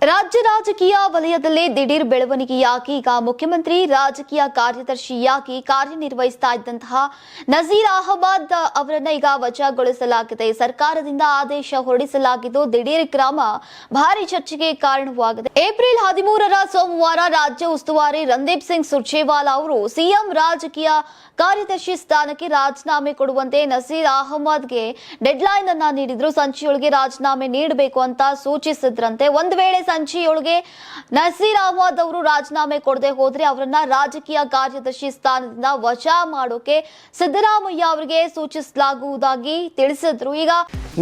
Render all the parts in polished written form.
ರಾಜ್ಯ ರಾಜಕೀಯ ವಲಯದಲ್ಲಿ ದಿಢೀರ್ ಬೆಳವಣಿಗೆಯಾಗಿ ಈಗ ಮುಖ್ಯಮಂತ್ರಿ ರಾಜಕೀಯ ಕಾರ್ಯದರ್ಶಿಯಾಗಿ ಕಾರ್ಯನಿರ್ವಹಿಸ್ತಾ ಇದ್ದಂತಹ ನಜೀರ್ ಅಹಮದ್ ಅವರನ್ನ ಈಗ ವಜಾಗೊಳಿಸಲಾಗಿದೆ. ಸರ್ಕಾರದಿಂದ ಆದೇಶ ಹೊರಡಿಸಲಾಗಿದ್ದು ದಿಢೀರ್ ಕ್ರಮ ಭಾರಿ ಚರ್ಚೆಗೆ ಕಾರಣವಾಗಿದೆ. ಏಪ್ರಿಲ್ 13ರ ಸೋಮವಾರ ರಾಜ್ಯ ಉಸ್ತುವಾರಿ ರಣದೀಪ್ ಸಿಂಗ್ ಸುರ್ಜೇವಾಲಾ ಅವರು ಸಿಎಂ ರಾಜಕೀಯ ಕಾರ್ಯದರ್ಶಿ ಸ್ಥಾನಕ್ಕೆ ರಾಜೀನಾಮೆ ಕೊಡುವಂತೆ ನಜೀರ್ ಅಹಮದ್ಗೆ ಡೆಡ್ಲೈನ್ ಅನ್ನ ನೀಡಿದ್ರು. ಸಂಜೆಯೊಳಗೆ ರಾಜೀನಾಮೆ ನೀಡಬೇಕು ಅಂತ ಸೂಚಿಸಿದ್ರಂತೆ. ಒಂದು ವೇಳೆ ಸಂಜೆಯೊಳಗೆ ನಜೀರ್ ಅಹಮದ್ ಅವರು ರಾಜೀನಾಮೆ ಕೊಡದೆ ಹೋದ್ರೆ ಅವರನ್ನ ರಾಜಕೀಯ ಕಾರ್ಯದರ್ಶಿ ಸ್ಥಾನದಿಂದ ವಜಾ ಮಾಡೋಕೆ ಸಿದ್ದರಾಮಯ್ಯ ಅವರಿಗೆ ಸೂಚಿಸಲಾಗುವುದಾಗಿ ತಿಳಿಸಿದ್ರು. ಈಗ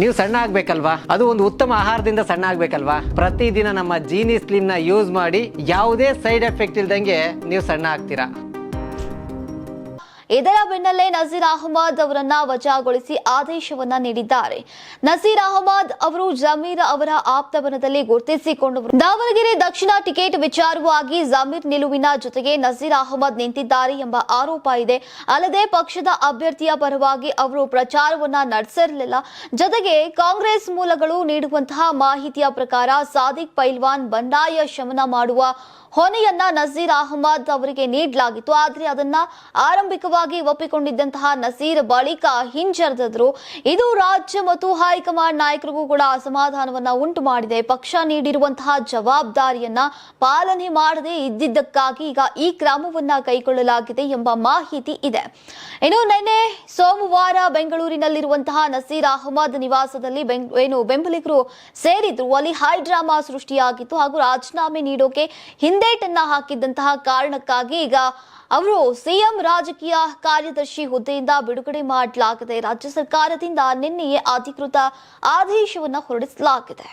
ನೀವು ಸಣ್ಣ ಆಗ್ಬೇಕಲ್ವಾ, ಅದು ಒಂದು ಉತ್ತಮ ಆಹಾರದಿಂದ ಸಣ್ಣ ಆಗ್ಬೇಕಲ್ವಾ. ಪ್ರತಿದಿನ ನಮ್ಮ ಜೀನಿ ಸ್ಲಿಮ್ ನ ಯೂಸ್ ಮಾಡಿ ಯಾವುದೇ ಸೈಡ್ ಎಫೆಕ್ಟ್ ಇಲ್ದಂಗೆ ನೀವು ಸಣ್ಣ ಆಗ್ತೀರಾ. ಇದರ ಬೆನ್ನಲ್ಲೇ ನಜೀರ್ ಅಹಮದ್ ಅವರನ್ನ ವಜಾಗೊಳಿಸಿ ಆದೇಶವನ್ನ ನೀಡಿದ್ದಾರೆ. ನಜೀರ್ ಅಹಮದ್ ಅವರು ಜಮೀರ್ ಅವರ ಆಪ್ತವನದಲ್ಲಿ ಗುರುತಿಸಿಕೊಂಡವರು. ದಾವಣಗೆರೆ ದಕ್ಷಿಣ ಟಿಕೆಟ್ ವಿಚಾರವಾಗಿ ಜಮೀರ್ ನಿಲುವಿನ ಜೊತೆಗೆ ನಜೀರ್ ಅಹಮದ್ ನಿಂತಿದ್ದಾರೆ ಎಂಬ ಆರೋಪ ಇದೆ. ಅಲ್ಲದೆ ಪಕ್ಷದ ಅಭ್ಯರ್ಥಿಯ ಪರವಾಗಿ ಅವರು ಪ್ರಚಾರವನ್ನ ನಡೆಸಿರಲಿಲ್ಲ. ಜೊತೆಗೆ ಕಾಂಗ್ರೆಸ್ ಮೂಲಗಳು ನೀಡುವಂತಹ ಮಾಹಿತಿಯ ಪ್ರಕಾರ ಸಾದಿಕ್ ಪೈಲ್ವಾನ್ ಬಂಡಾಯ ಶಮನ ಮಾಡುವ ಹೊಣೆಯನ್ನ ನಜೀರ್ ಅಹಮದ್ ಅವರಿಗೆ ನೀಡಲಾಗಿತ್ತು. ಆದರೆ ಅದನ್ನ ಆರಂಭಿಕವಾಗಿ ಒಪ್ಪಿಕೊಂಡಿದ್ದಂತಹ ನಜೀರ್ ಬಳಿಕ ಹಿಂಜರಿದ್ರು. ಇದು ರಾಜ್ಯ ಮತ್ತು ಹೈಕಮಾಂಡ್ ನಾಯಕರಿಗೂ ಕೂಡ ಅಸಮಾಧಾನವನ್ನ ಉಂಟು ಮಾಡಿದೆ. ಪಕ್ಷ ನೀಡಿರುವಂತಹ ಜವಾಬ್ದಾರಿಯನ್ನ ಪಾಲನೆ ಮಾಡದೆ ಇದ್ದಿದ್ದಕ್ಕಾಗಿ ಈಗ ಈ ಕ್ರಮವನ್ನ ಕೈಗೊಳ್ಳಲಾಗಿದೆ ಎಂಬ ಮಾಹಿತಿ ಇದೆ. ಇನ್ನು ನಿನ್ನೆ ಸೋಮವಾರ ಬೆಂಗಳೂರಿನಲ್ಲಿರುವಂತಹ ನಜೀರ್ ಅಹಮದ್ ನಿವಾಸದಲ್ಲಿ ಬೆಂಬಲಿಗರು ಸೇರಿದ್ರು. ಅಲ್ಲಿ ಹೈ ಡ್ರಾಮಾ ಸೃಷ್ಟಿಯಾಗಿತ್ತು ಹಾಗೂ ರಾಜೀನಾಮೆ ನೀಡೋಕೆ ಹಿಂದೇಟನ್ನ ಹಾಕಿದ್ದಂತಹ ಕಾರಣಕ್ಕಾಗಿ ಈಗ ಅವರು ಸಿಎಂ ರಾಜಕೀಯ ಕಾರ್ಯದರ್ಶಿ ಹುದ್ದೆಯಿಂದ ಬಿಡುಗಡೆ ಮಾಡಲಾಗಿದೆ. ರಾಜ್ಯ ಸರ್ಕಾರದಿಂದ ನಿನ್ನೆಯೇ ಅಧಿಕೃತ ಆದೇಶವನ್ನು ಹೊರಡಿಸಲಾಗಿದೆ.